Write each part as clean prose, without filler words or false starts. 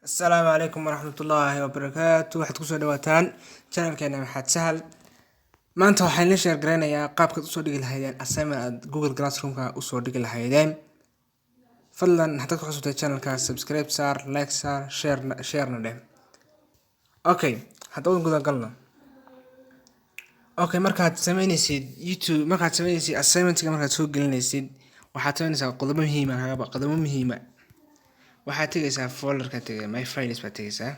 السلام عليكم ورحمة الله وبركاته. waxaad kusoo dhawaataan channelkeena maxaad sahal. maanta waxaan la share gareynayaa qaabkaad usoo dhigi lahaydeen assignment aad Google Classroom-ka usoo dhigi lahaydeen. fadlan haddaad ku cusubtahay channelka subscribe saar, like saar, share na dheh. Okay, hadda waan guda galno. Okay, markaad sameynaysid YouTube, markaad sameynaysid assignment-ka markaad soo gelinaysid waxaad sameynaysaa qodobo muhiim ah. waxaad tagaysaa folder-ka tagay my files baad tagaysaa.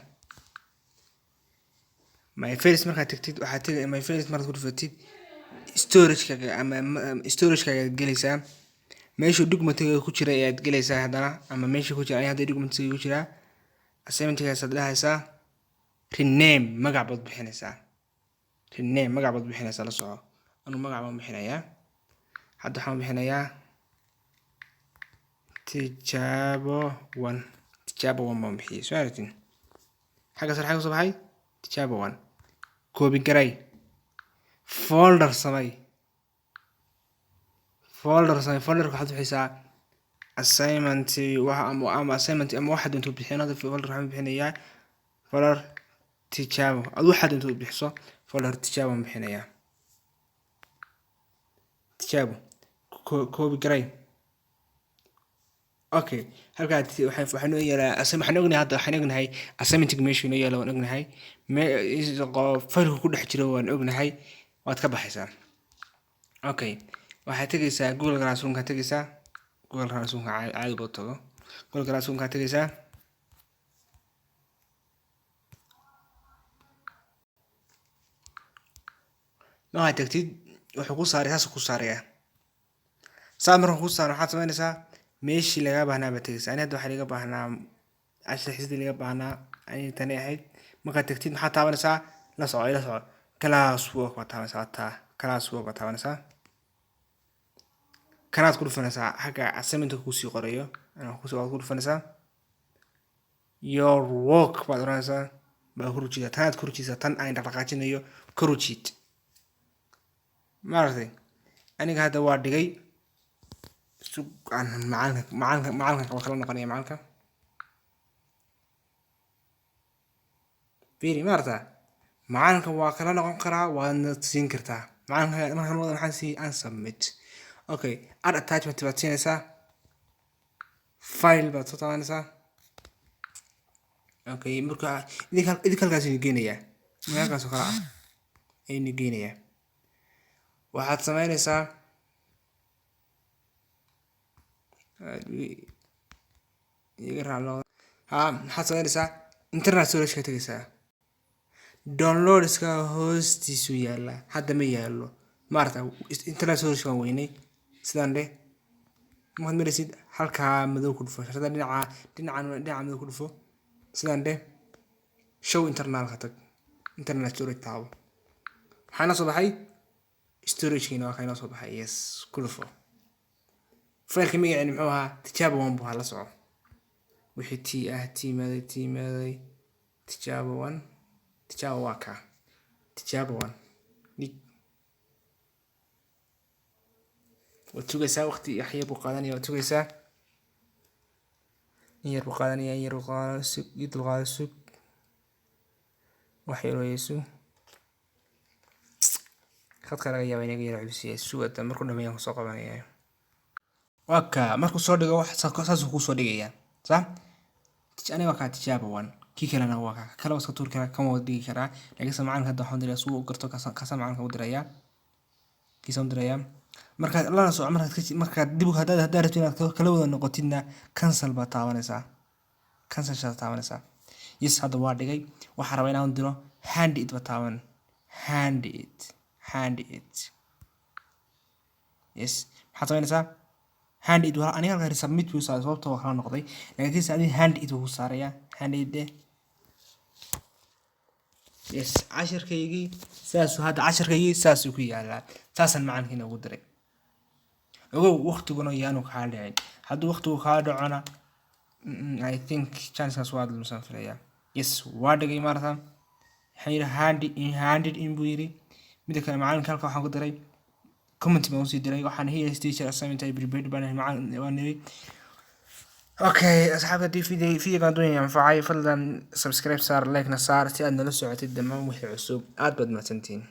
my files markaad tagtid waxaad tagay my files markaad ku dhufatid storage-ka ama storage-ka gelaysaa. meesha document-ka ku jira ayaad gelaysaa hadana ama meesha ku jira hadda document-ka ku jira assignment-ka aad dhahaysaa rename magac baad bixinaysaa. rename magac baad bixinaysaa la soco. anu magac baan bixinayaa. hadda waxaan bixinayaa tijaabo 1 baan bixiyay. soo aragtin xagga sare xagga soo baxay tijaabo 1 copy garay folder samay waxaad bixisaa assignment ama assignment ama waxaad intuu bixinada folder waxaan bixinayaa folder tijaabo ad waxaad intuu bixiso folder tijaabo baan bixinayaa. tijaabo copy garay. okay halkaad waxaan u yeelaa waxaan ognahay assignment-ga meesha inoo yaalo waan ognahay file-ku ku dhex jiro waan ognahay waad ka baxaysaa. okay waxaad tagaysaa Google Classroom-ka tagaysaa. Google Classroom-ka caadi buu tago. Google Classroom-ka tagaysaa. waxaad tagtid wuxuu ku saaray saas ku saaraya. markuu ku saaro waxaad sameynaysaa meeshii laga baahnaa baad tagaysaa. hadda waxaa laga baahnaa xisdi laga baahnaa ay tani ahayd. markaad tagtid maxaad taabanaysaa la soco classwork baad taabanaysaa. classwork baad taabanaysaa. kanaad ku dhufanaysaa xagga assignment-ka ku sii qorayo ku dhufanaysaa. your work baad oranaysaa baa ku rujiida tanaad ku rujiisa tan aan dhaqaajinayo ku rujiid. maartay aniga hadda waa dhigay macalinka kala noqonaya macalinka fiiri maarta macalinka waa kala noqon karaa waadna siin kartaa macalinka markaan wada maxaan sii aan submit. okay add attachment baad siinaysaa. file baad soo taabanaysaa. okay marka idinka halkaas idin geenayaa halkaas oo kale ah idin geenayaa. waxaad sameynaysaa maxaad sameynaysaa internet storage-ka tagaysaa. downloads-ka hoostiisu yaala hadda ma yaalo maarta internet storage-ka waan weynay sidaan dheh. markaad maraysid halkaa madow ku dhufo shashada dhinaca madow ku dhufo sidaan dheh show internal-ka tag internet storage taabo. waxaa inoo soo baxay storage-kiina waa ka inoo soo baxay yes ku dhufo. file-ka magaciisa muxuu ahaa tijaabo 1 buu la soco wixii tiimaaday tijaabo 1 tijaabo waa ka tijaabo 1 waad sugaysaa waqti yaxya buu qaadanaya waad sugaysaa in yar buu qaadanaya sug wax yar weeysu khadka laga yaabaa inaga yar cusub sugada markuu dhameeyo soo qabanaya. waka markuu soo dhigo wax saas ku soo dhigaya sax aniga waa ka tijaabo 1 kii kalena waa ka kala waska tuur kara kan wada dhigi karaa laakiin macalinka hadda waxaan diraa suu garto ka macalinka u diraya kiisan diraya. markaad la soo markaad dib hadda rabtid inaad kala wada noqotidna cancel baad taabanaysaa. cancel shaad taabanaysaa. yes hadda waa dhigay waxaan rabaa inaan diro hand it baad taaban hand it yes maxaad sameynaysaa hand it waa aniga halka submit buu saaray sababtoo waa kala noqday laakiin saadi hand it buu saaraya hand it yes casharkaygii saas ku yaalaa saasan macalinkiina ugu diray. ogow waqtiguna yaanu kaa dhicin hadduu waqtigu kaa dhacona I think chances waa lumsan filaya. yes waa dhigay maarta hand it in buu yiri. mid kale macalinka halka waxaan ku diray comment baan usii diray waxaan here teacher assignment I prepared baan macalin waan niri اوكي اصحاب هدي فيديو كان دوني ينفعي فضلا سبسكرايب صار لايك نصار si aad nala socotid dhammaan wixii cusub aad baad mahadsantihiin